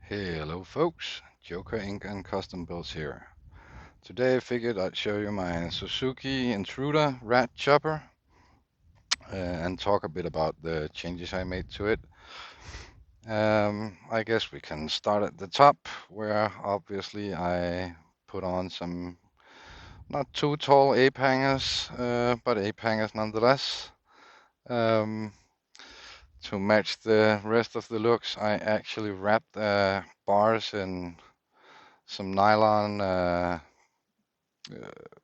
Hello folks, Joker Inc. and Custom Builds here. Today I figured I'd show you my Suzuki Intruder rat chopper and talk a bit about the changes I made to it. I guess we can start at the top where obviously I put on some not too tall ape hangers, but ape hangers nonetheless. Um, to match the rest of the looks, I actually wrapped bars in some nylon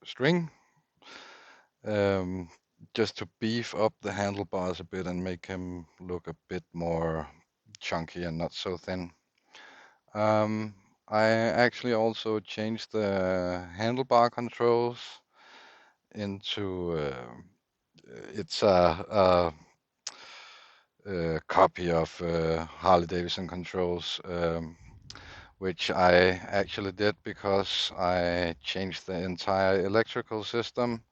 string, um, just to beef up the handlebars a bit and make him look a bit more chunky and not so thin. Um, I actually also changed the handlebar controls into it's a copy of Harley Davidson controls, which I actually did because I changed the entire electrical system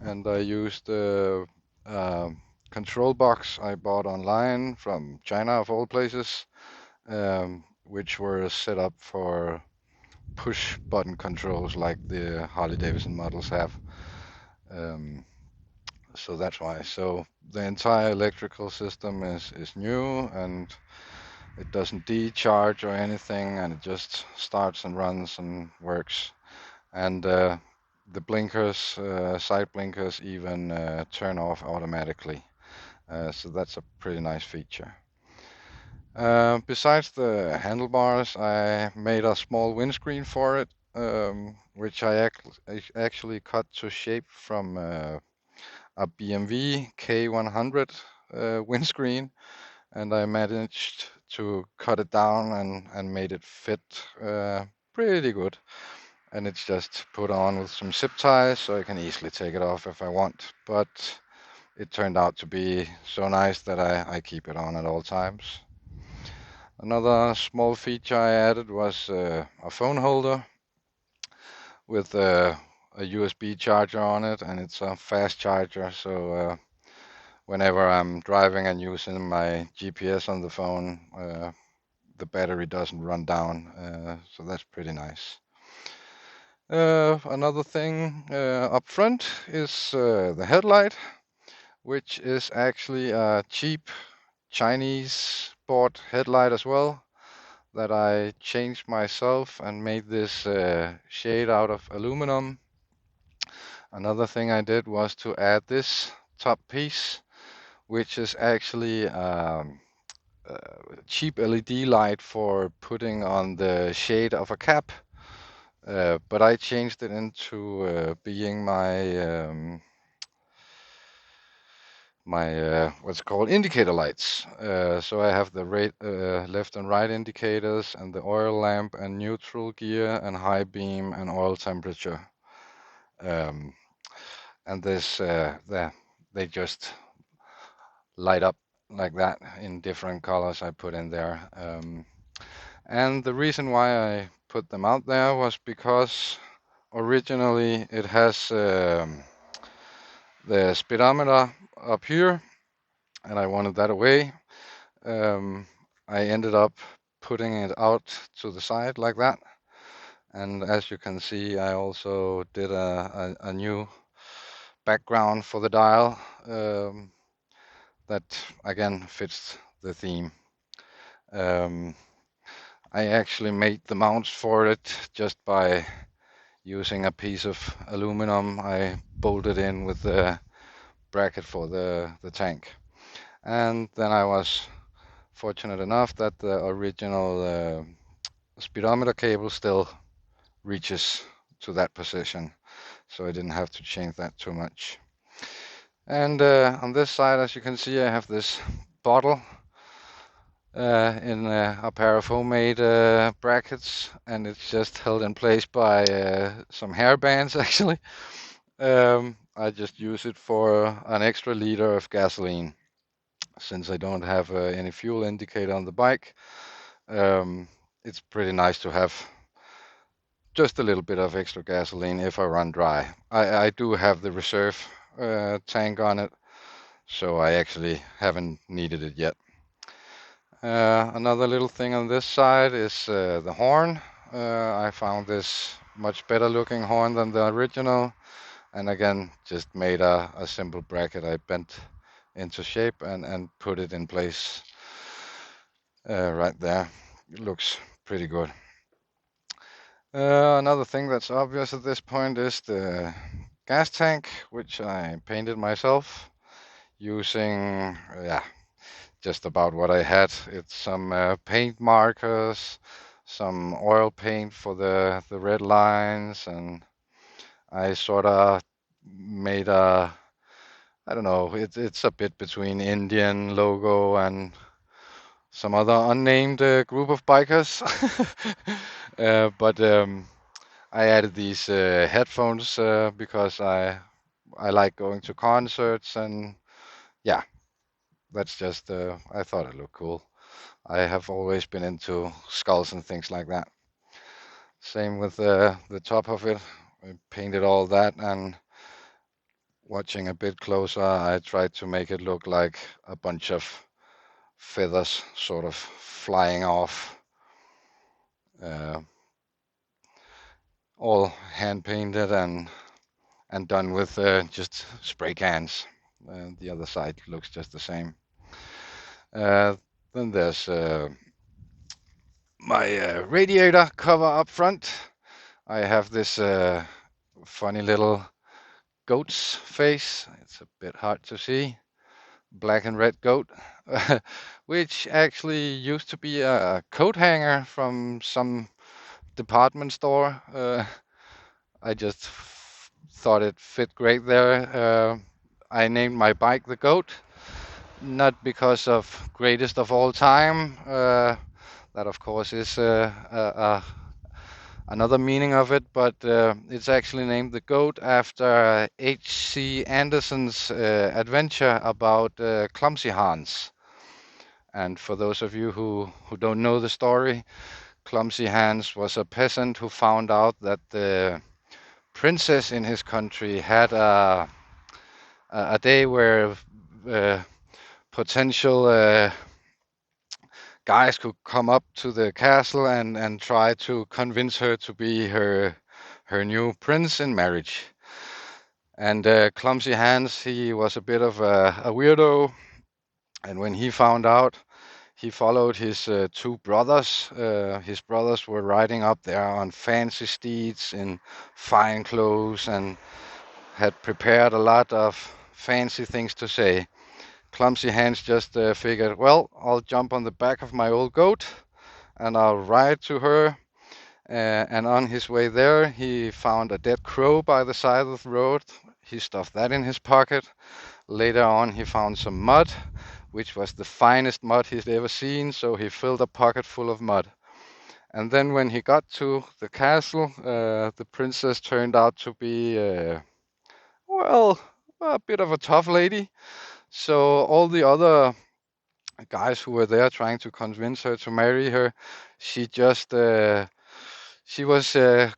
and I used the control box I bought online from China, of all places, which were set up for push button controls like the Harley Davidson models have. Um, so that's why. So the entire electrical system is new and it doesn't decharge or anything, and it just starts and runs and works. And the blinkers, side blinkers, even turn off automatically. So that's a pretty nice feature. Besides the handlebars, I made a small windscreen for it, which I actually cut to shape from a BMW K100 windscreen, and I managed to cut it down and made it fit pretty good. And it's just put on with some zip ties, so I can easily take it off if I want. But it turned out to be so nice that I keep it on at all times. Another small feature I added was a phone holder with a USB charger on it, and it's a fast charger, so whenever I'm driving and using my GPS on the phone, the battery doesn't run down, so that's pretty nice. Another thing up front is the headlight, which is actually a cheap Chinese bought headlight as well that I changed myself and made this shade out of aluminum. Another thing I did was to add this top piece, which is actually a cheap LED light for putting on the shade of a cap. But I changed it into being my what's called indicator lights. So I have the left and right indicators and the oil lamp and neutral gear and high beam and oil temperature. Um, and they just light up like that in different colors I put in there. And the reason why I put them out there was because originally it has the speedometer up here, and I wanted that away. I ended up putting it out to the side like that. And as you can see, I also did a new background for the dial that again fits the theme. Um, I actually made the mounts for it just by using a piece of aluminum I bolted in with the bracket for the tank. And then I was fortunate enough that the original speedometer cable still reaches to that position, so I didn't have to change that too much. And on this side, as you can see, I have this bottle in a pair of homemade brackets, and it's just held in place by some hair bands actually. I just use it for an extra liter of gasoline since I don't have any fuel indicator on the bike. It's pretty nice to have just a little bit of extra gasoline if I run dry. I do have the reserve tank on it, so I actually haven't needed it yet. Another little thing on this side is the horn. I found this much better looking horn than the original, and again just made a simple bracket I bent into shape and put it in place right there. It looks pretty good. Another thing that's obvious at this point is the gas tank, which I painted myself using yeah, just about what I had. It's some paint markers, some oil paint for the red lines, and I sort of made a, I don't know, it's a bit between Indian logo and some other unnamed group of bikers. But I added these headphones because I like going to concerts, and yeah, that's just I thought it looked cool. I have always been into skulls and things like that. Same with the top of it. I painted all that, and watching a bit closer, I tried to make it look like a bunch of feathers sort of flying off. Uh, all hand painted and done with just spray cans. The other side looks just the same. Uh, then there's my radiator cover up front. I have this funny little goat's face. It's a bit hard to see. Black and red goat, which actually used to be a coat hanger from some department store. I just thought it fit great there. I named my bike the Goat, not because of greatest of all time. That, of course, is another meaning of it, but it's actually named the Goat after H.C. Andersen's adventure about Clumsy Hans. And for those of you who don't know the story, Clumsy Hans was a peasant who found out that the princess in his country had a day where uh, potential guys could come up to the castle and try to convince her to be her new prince in marriage. And Clumsy Hans, he was a bit of a weirdo, and when he found out, he followed his two brothers. His brothers were riding up there on fancy steeds in fine clothes and had prepared a lot of fancy things to say. Clumsy Hans just figured, well, I'll jump on the back of my old goat and I'll ride to her. And on his way there, he found a dead crow by the side of the road. He stuffed that in his pocket. Later on, he found some mud, which was the finest mud he'd ever seen, so he filled a pocket full of mud. And then when he got to the castle, the princess turned out to be, well, a bit of a tough lady. So all the other guys who were there trying to convince her to marry her, she just she was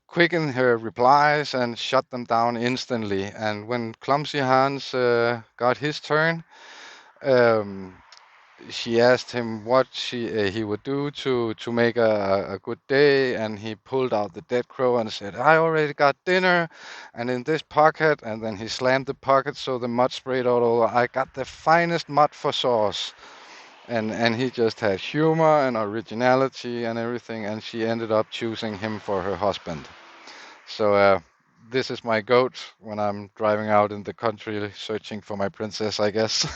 quick in her replies and shut them down instantly. And when Clumsy Hans got his turn, um, she asked him what he would do to make a good day, and he pulled out the dead crow and said, "I already got dinner, and in this pocket." And then he slammed the pocket so the mud sprayed all over. "I got the finest mud for sauce." And he just had humor and originality and everything, and she ended up choosing him for her husband. So this is my goat when I'm driving out in the country searching for my princess, I guess.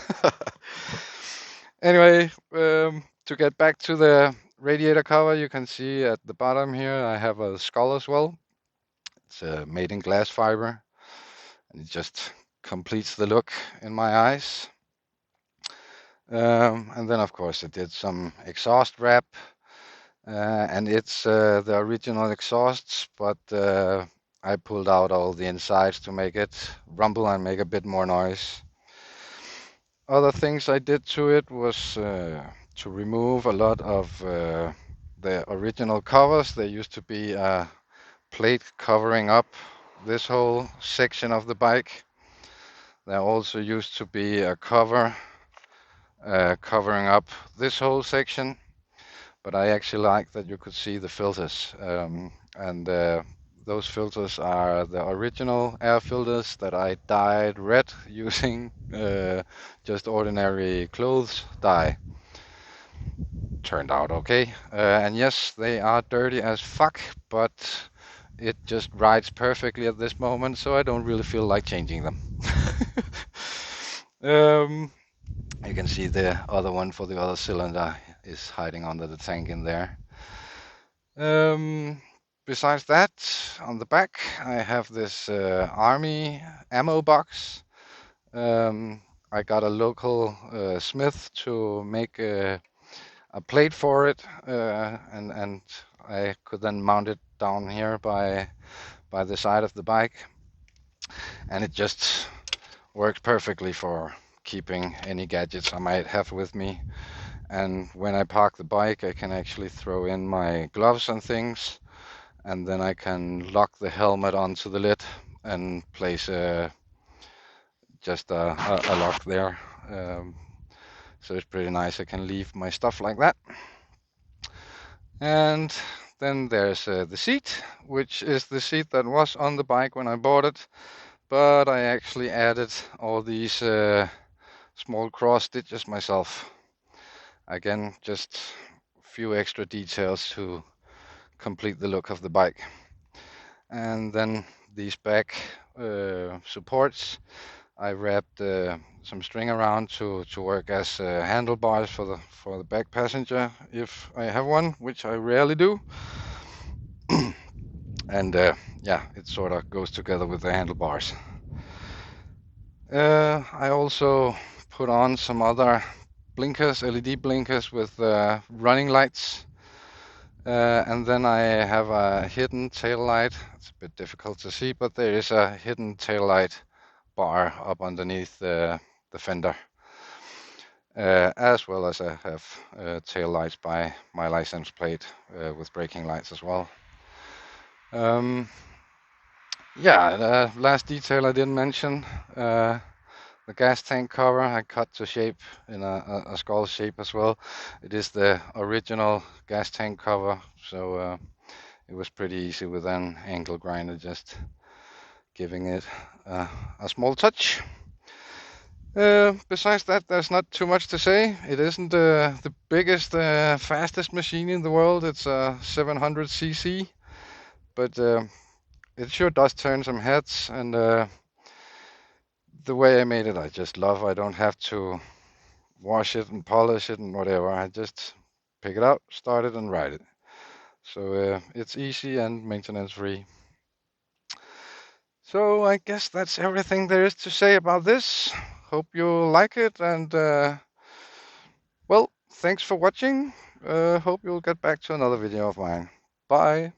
Anyway, to get back to the radiator cover, you can see at the bottom here I have a skull as well. It's made in glass fiber, and it just completes the look in my eyes. And then, of course, I did some exhaust wrap, and it's the original exhausts, but I pulled out all the insides to make it rumble and make a bit more noise. Other things I did to it was to remove a lot of the original covers. There used to be a plate covering up this whole section of the bike. There also used to be a cover covering up this whole section. But I actually like that you could see the filters. And those filters are the original air filters that I dyed red using just ordinary clothes dye. Turned out okay. And yes, they are dirty as fuck, but it just rides perfectly at this moment, so I don't really feel like changing them. um, you can see the other one for the other cylinder is hiding under the tank in there. Besides that, on the back, I have this army ammo box. I got a local smith to make a plate for it, and I could then mount it down here by the side of the bike, and it just works perfectly for keeping any gadgets I might have with me. And when I park the bike, I can actually throw in my gloves and things, and then I can lock the helmet onto the lid and place just a lock there. So it's pretty nice. I can leave my stuff like that. And then there's the seat, which is the seat that was on the bike when I bought it, but I actually added all these small cross stitches myself. Again, just a few extra details to complete the look of the bike. And then these back supports, I wrapped some string around to work as handlebars for the back passenger if I have one, which I rarely do. And yeah, it sort of goes together with the handlebars. I also put on some other blinkers, LED blinkers with running lights. And then I have a hidden tail light. It's a bit difficult to see, but there is a hidden tail light bar up underneath the fender. As well as I have tail lights by my license plate with braking lights as well. Yeah, the last detail I didn't mention, the gas tank cover I cut to shape in a skull shape as well. It is the original gas tank cover, so it was pretty easy with an angle grinder, just giving it a small touch. Besides that, there's not too much to say. It isn't the biggest, fastest machine in the world. It's a 700cc, but it sure does turn some heads, and the way I made it, I just love. I don't have to wash it and polish it and whatever. I just pick it up, start it, and ride it. So it's easy and maintenance free. So I guess that's everything there is to say about this. Hope you like it, and well, thanks for watching. Hope you'll get back to another video of mine. Bye.